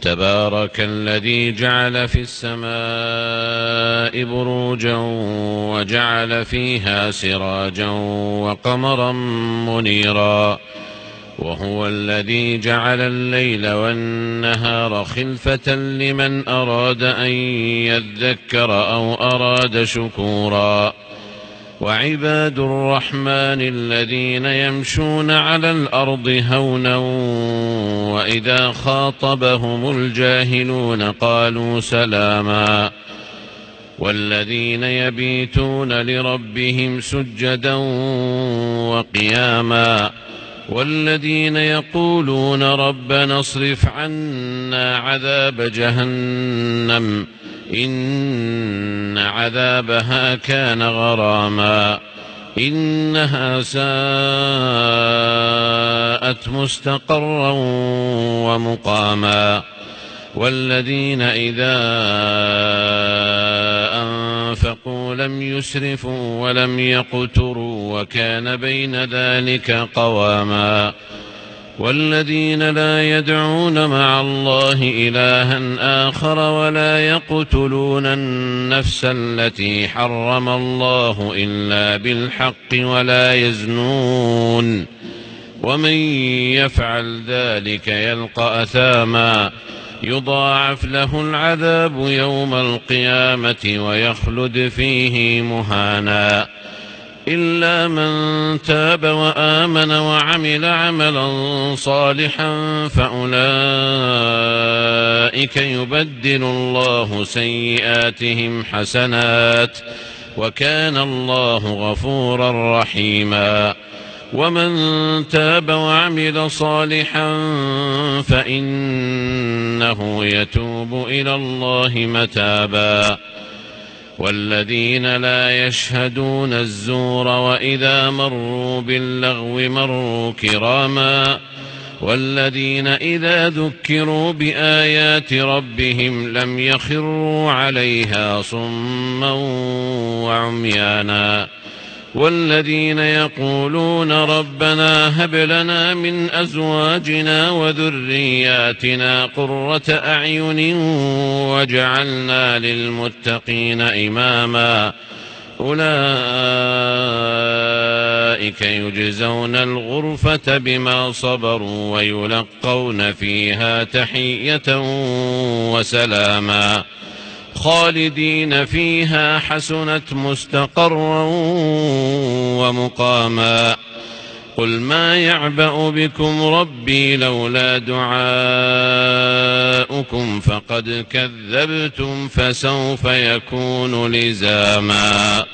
تبارك الذي جعل في السماء بروجا وجعل فيها سراجا وقمرا منيرا وهو الذي جعل الليل والنهار خلفة لمن أراد أن يذكر أو أراد شكورا وعباد الرحمن الذين يمشون على الأرض هونا وإذا خاطبهم الجاهلون قالوا سلاما والذين يبيتون لربهم سجدا وقياما والذين يقولون ربنا اصرف عنا عذاب جهنم إن عذابها كان غراما إنها ساءت مستقرا ومقاما والذين إذا أنفقوا لم يسرفوا ولم يقتروا وكان بين ذلك قواما والذين لا يدعون مع الله إلها آخر ولا يقتلون النفس التي حرم الله إلا بالحق ولا يزنون ومن يفعل ذلك يلقى أثاما يضاعف له العذاب يوم القيامة ويخلد فيه مهانا إلا من تاب وآمن وعمل عملا صالحا فأولئك يبدل الله سيئاتهم حسنات وكان الله غفورا رحيما ومن تاب وعمل صالحا فإنه يتوب إلى الله متابا والذين لا يشهدون الزور وإذا مروا باللغو مروا كراما والذين إذا ذكروا بآيات ربهم لم يخروا عليها صما وعميانا والذين يقولون ربنا هب لنا من أزواجنا وذرياتنا قرة أعين واجعلنا للمتقين إماما أولئك يجزون الغرفة بما صبروا ويلقون فيها تحية وسلاما خالدين فيها حسنت مستقرا ومقاما قل ما يعبأ بكم ربي لولا دعاؤكم فقد كذبتم فسوف يكون لزاما.